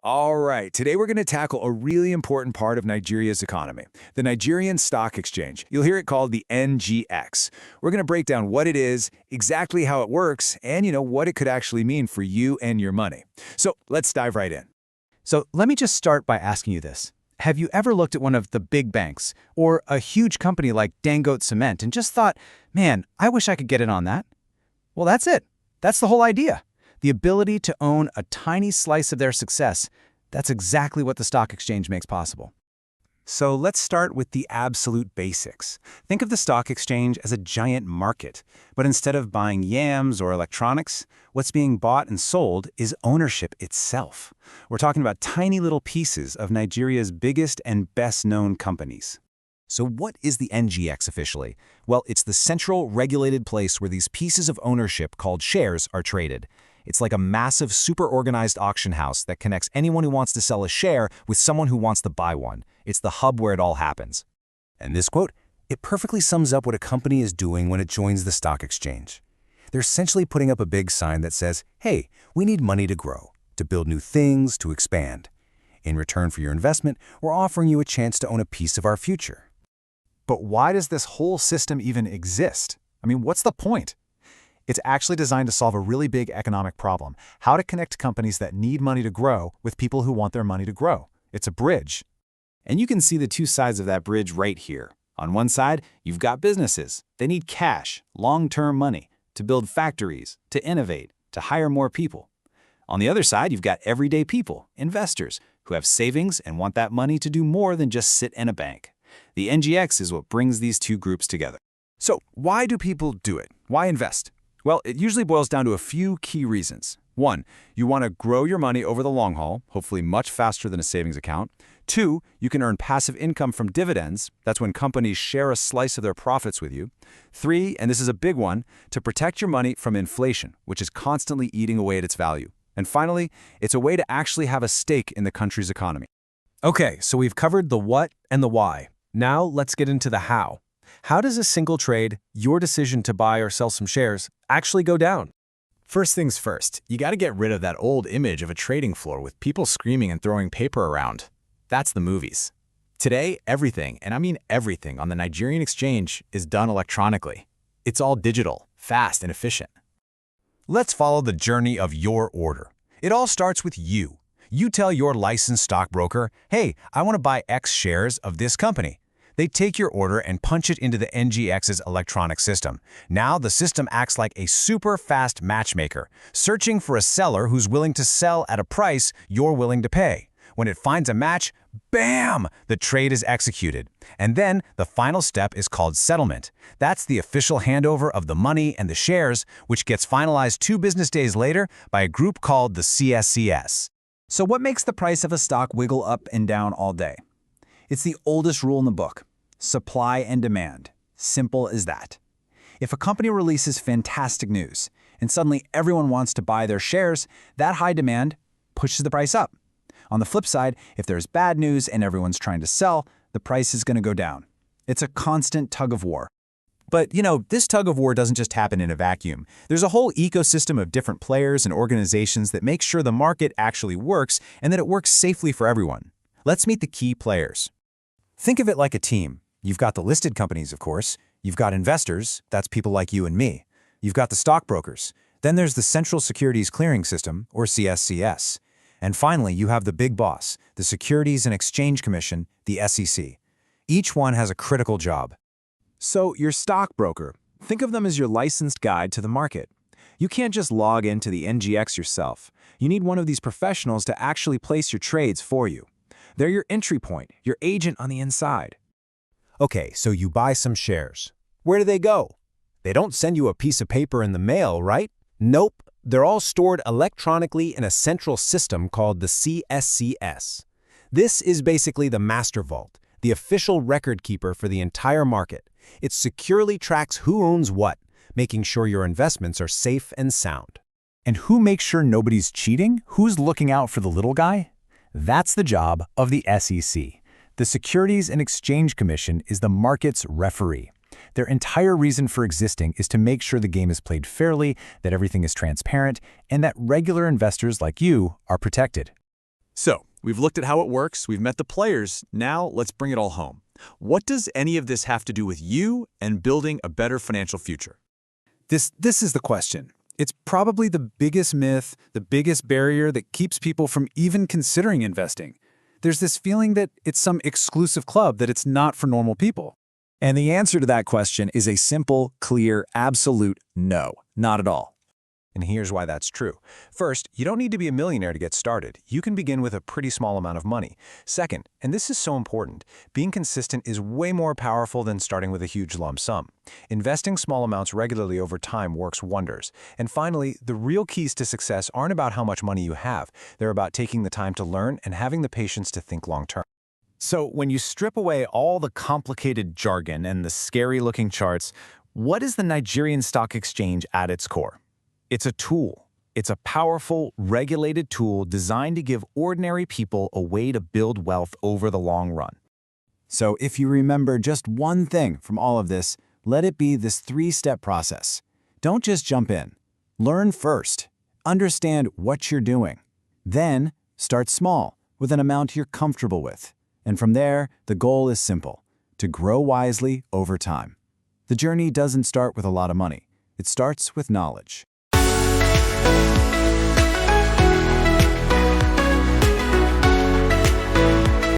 All right, today we're going to tackle a really important part of Nigeria's economy, the Nigerian Stock Exchange. You'll hear it called the NGX. We're going to break down what it is, exactly how it works, and what it could actually mean for you and your money. So let's dive right in. So let me just start by asking you this. Have you ever looked at one of the big banks or a huge company like Dangote Cement and just thought, man, I wish I could get in on that? Well, that's it. That's the whole idea. The ability to own a tiny slice of their success. That's exactly what the stock exchange makes possible. So let's start with the absolute basics. Think of the stock exchange as a giant market, but instead of buying yams or electronics, what's being bought and sold is ownership itself. We're talking about tiny little pieces of Nigeria's biggest and best-known companies. So what is the NGX officially? Well, it's the central regulated place where these pieces of ownership called shares are traded. It's like a massive, super-organized auction house that connects anyone who wants to sell a share with someone who wants to buy one. It's the hub where it all happens. And this quote, it perfectly sums up what a company is doing when it joins the stock exchange. They're essentially putting up a big sign that says, hey, we need money to grow, to build new things, to expand. In return for your investment, we're offering you a chance to own a piece of our future. But why does this whole system even exist? I mean, what's the point? It's actually designed to solve a really big economic problem: how to connect companies that need money to grow with people who want their money to grow. It's a bridge. And you can see the two sides of that bridge right here. On one side, you've got businesses. They need cash, long-term money, to build factories, to innovate, to hire more people. On the other side, you've got everyday people, investors, who have savings and want that money to do more than just sit in a bank. The NGX is what brings these two groups together. So why do people do it? Why invest? Well, it usually boils down to a few key reasons. 1, you want to grow your money over the long haul, hopefully much faster than a savings account. 2, you can earn passive income from dividends. That's when companies share a slice of their profits with you. 3, and this is a big one, to protect your money from inflation, which is constantly eating away at its value. And finally, it's a way to actually have a stake in the country's economy. Okay, so we've covered the what and the why. Now let's get into the how. How does a single trade, your decision to buy or sell some shares, actually go down? First things first, you got to get rid of that old image of a trading floor with people screaming and throwing paper around. That's the movies. Today, everything, and I mean everything, on the Nigerian exchange is done electronically. It's all digital, fast, and efficient. Let's follow the journey of your order. It all starts with you. You tell your licensed stockbroker, hey, I want to buy X shares of this company. They take your order and punch it into the NGX's electronic system. Now the system acts like a super fast matchmaker, searching for a seller who's willing to sell at a price you're willing to pay. When it finds a match, bam! The trade is executed. And then the final step is called settlement. That's the official handover of the money and the shares, which gets finalized 2 business days later by a group called the CSCS. So what makes the price of a stock wiggle up and down all day? It's the oldest rule in the book: supply and demand. Simple as that. If a company releases fantastic news and suddenly everyone wants to buy their shares, that high demand pushes the price up. On the flip side, if there's bad news and everyone's trying to sell, the price is going to go down. It's a constant tug of war. But, this tug of war doesn't just happen in a vacuum. There's a whole ecosystem of different players and organizations that make sure the market actually works and that it works safely for everyone. Let's meet the key players. Think of it like a team. You've got the listed companies, of course. You've got investors. That's people like you and me. You've got the stockbrokers. Then there's the Central Securities Clearing System, or CSCS. And finally, you have the big boss, the Securities and Exchange Commission, the SEC. Each one has a critical job. So your stockbroker, think of them as your licensed guide to the market. You can't just log into the NGX yourself. You need one of these professionals to actually place your trades for you. They're your entry point, your agent on the inside. Okay, so you buy some shares. Where do they go? They don't send you a piece of paper in the mail, right? Nope. They're all stored electronically in a central system called the CSCS. This is basically the master vault, the official record keeper for the entire market. It securely tracks who owns what, making sure your investments are safe and sound. And who makes sure nobody's cheating? Who's looking out for the little guy? That's the job of the SEC. The Securities and Exchange Commission is the market's referee. Their entire reason for existing is to make sure the game is played fairly, that everything is transparent, and that regular investors like you are protected. So, we've looked at how it works, we've met the players, now let's bring it all home. What does any of this have to do with you and building a better financial future? This is the question. It's probably the biggest myth, the biggest barrier that keeps people from even considering investing. There's this feeling that it's some exclusive club, that it's not for normal people. And the answer to that question is a simple, clear, absolute no, not at all. And here's why that's true. First, you don't need to be a millionaire to get started. You can begin with a pretty small amount of money. Second, and this is so important, being consistent is way more powerful than starting with a huge lump sum. Investing small amounts regularly over time works wonders. And finally, the real keys to success aren't about how much money you have. They're about taking the time to learn and having the patience to think long term. So when you strip away all the complicated jargon and the scary-looking charts, what is the Nigerian Stock Exchange at its core? It's a tool. It's a powerful, regulated tool designed to give ordinary people a way to build wealth over the long run. So if you remember just one thing from all of this, let it be this 3-step process. Don't just jump in. Learn first. Understand what you're doing. Then start small with an amount you're comfortable with. And from there, the goal is simple: to grow wisely over time. The journey doesn't start with a lot of money. It starts with knowledge.